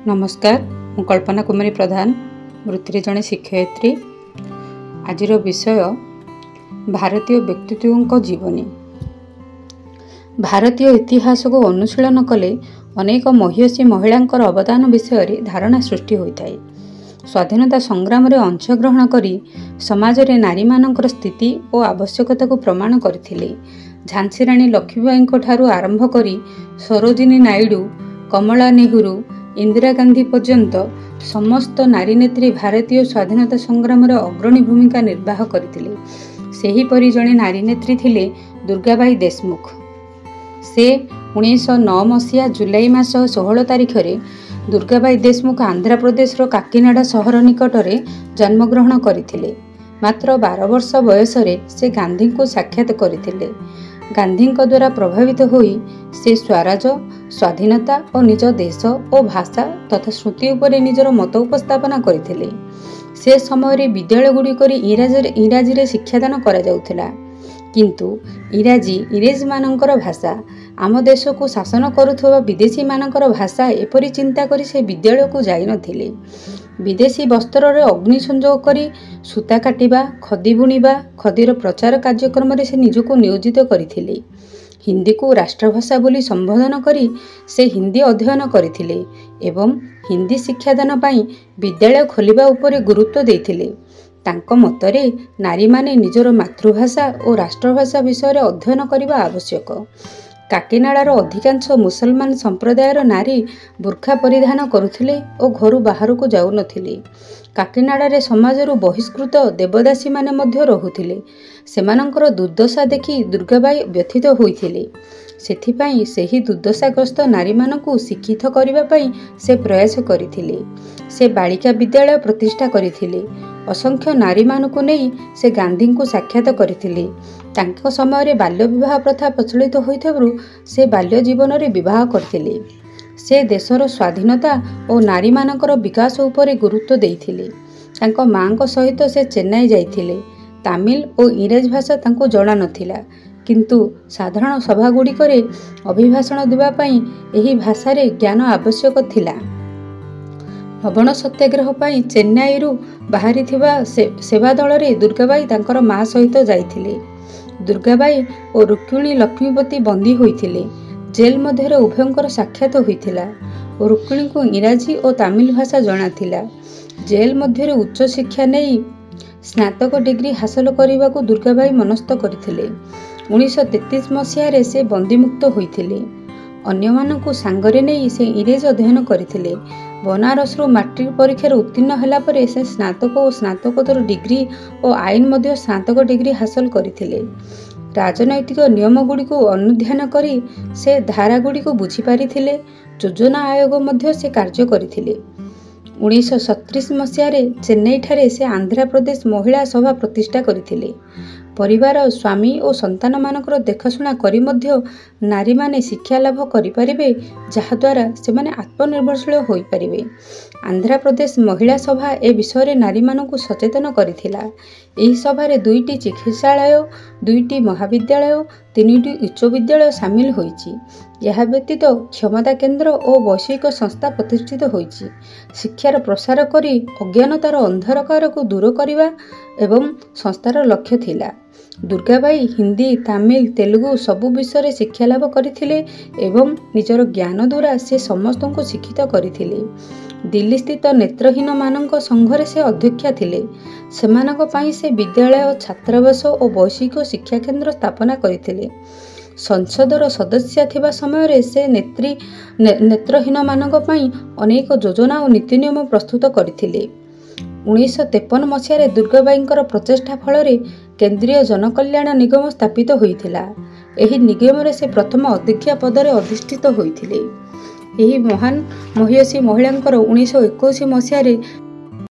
नमस्कार, मु कल्पना कुमारी प्रधान वृत्ति जड़े शिक्षयित्री। आज विषय भारतीय व्यक्तित्व जीवनी। भारतीय इतिहास को अनुशीलन कले अनेक महिषी महिलांकर अवदान विषय धारणा सृष्टि होता है। स्वाधीनता संग्राम रे अंशग्रहण करी समाज रे नारी मानकर स्थिति और आवश्यकता को प्रमाण करथिले। झांसी राणी लक्ष्मीबाई ठारू आरंभ करी सरोजिनी नायडू, कमला नेहरू, इंदिरा गांधी पर्यंत समस्त नारी नेत्री भारतीय स्वाधीनता संग्राम अग्रणी भूमिका निर्वाह करथिले। सेहीपरि जड़े नारी नेत्री थिले दुर्गाबाई देशमुख। से 1909 मसीहा जुलाई मास 16 तारिख रे दुर्गाबाई देशमुख आंध्र प्रदेश काकीनाडा सहर निकट में जन्मग्रहण करथिले। मात्र 12 वर्ष बयस से गांधी को साक्षात करथिले। गांधी द्वारा प्रभावित होई से स्वराज, स्वाधीनता और निज देश और भाषा तथा श्रुति उपरे निजर मत उपस्थापना करथिले। से समय विद्यालय गुड़िक इंग्राजी रे शिक्षादान करा जाउथिला, किंतु इंग्रेज मानकर भाषा आम देश को शासन करुवा विदेशी मानकर भाषा एपरी चिंता करी से विद्यालय को जाई नथिले। विदेशी वस्त्र रे अग्नि संयोग करी सूता काटिबा, खदी बुणिबा, खदीर प्रचार कार्यक्रम से निजको नियोजित करथिले। हिंदी को राष्ट्रभाषा बोली संबोधन करी से हिंदी अध्ययन करथिले एवं हिंदी शिक्षादान पाई विद्यालय खोलिबा उपरे गुरुत्व देथिले। तांको मतरे नारी माने निजर मातृभाषा और राष्ट्रभाषा विषय अध्ययन करने आवश्यक। काकीनाडार अधिकांश मुसलमान संप्रदायर नारी बुर्खा परिधान करुथिले और घर बाहर को जाऊ नथिले। काकीनाडारे समाजरू बहिष्कृत देवदासी माने मध्य रहुथिले। सेमानंकर दुर्दशा देखि दुर्गाबाई व्यथित होइथिले। सेथिपाई सेही दुर्दशाग्रस्त नारी मानकु शिक्षित करिबा पाई से प्रयास करिथिले। से बालिका विद्यालय प्रतिष्ठा करिथिले। असंख्य नारी मानकु नेई से गांधी को साक्षात करथिले। तांको समय रे बाल्य विवाह प्रथा प्रचलित होइथबरु से बाल्य जीवन रे विवाह करथिले। से देशर स्वाधीनता और नारी मानकर विकास उपरे गुरुत्व देइथिले। तांको मांको सहित से चेन्नई जाइथिले। तमिल और इंग्रेज भाषा तांको जणा नथिला, किंतु साधारण सभा गुड़िक अभिभाषण देवा पाई एही भाषा रे ज्ञान आवश्यक थिला। लवण सत्याग्रह पाई चेन्नई रु बाहरी थिबा सेवा दल रे दुर्गाबाई तांकर मां सहित जाइथिले। दुर्गाबाई और रुक्मिणी लक्ष्मीपति बंदी होइथिले। जेल मध्य उभयंकर साक्षात होइथिला। रुक्मिणी को इंग्राजी और तमिल भाषा जणा थिला। जेल मध्य उच्च शिक्षा नहीं स्नातक डिग्री हासिल करने को दुर्गाबाई मनस्थ करथिले। 1933 मसीह से बंदीमुक्त होइथिले। अन्य मानकु सांगरे नहीं से इंग्रेज अध्ययन करथिले। बनारस मैट्रिक परीक्षा उत्तीर्ण होला परे से स्नातक और स्नातकोत्तर डिग्री और आईन मध्य स्नातक डिग्री हासिल करथिले। राजनैतिक नियम गुड़ी को अनुध्यान करी से धारा गुड़ी को बुझी पारिथिले। योजना आयोग मध्य से कार्य करथिले। 1937 मसीह चेन्नई ठारे से आंध्र प्रदेश महिला सभा प्रतिष्ठा करथिले। परिवार, स्वामी और संतान मानकर देखाशुना करी मध्य नारी माने शिक्षा लाभ करिपारिबे, जहा द्वारा से माने आत्मनिर्भरशील होई परिबे। आंध्र प्रदेश महिला सभा ए विषय रे नारी मानकु सचेतन करिथिला। एही सभा रे 2टी चिकित्सालय, 2टी महाविद्यालय, 3टी उच्च विद्यालय शामिल होईची। यह व्यतीत क्षमता केन्द्र और वैश्विक संस्था प्रतिष्ठित होईची। शिक्षार प्रसार करी अज्ञानतार अंधकार को दूर करिबा एवं संस्थार लक्ष्य थिला। दुर्गाबाई हिंदी, तमिल, तेलुगु सबु विषय रे शिक्षा लाभ करथिले एवं निजर ज्ञान द्वारा से समस्त को शिक्षित करथिले। दिल्ली स्थित नेत्रहीन मानक संघरे से अध्यक्षा थिले। सेमानक पाई से विद्यालय, छात्रावास और वैश्विक शिक्षा केन्द्र स्थापना करथिले। संसदर सदस्य थिबा समय रे से नेत्रहीन मानक पाई अनेक योजना और नीति नियम प्रस्तुत करथिले। 1953 मसीह दुर्गाबाई प्रचेष्टा फल केंद्रीय जनकल्याण निगम स्थापित होइथिला। एही निगम रे से प्रथम अध्यक्ष पदरे अधिष्ठित होइथिले। एही महान महिषी महिलांकर 1921 मसीह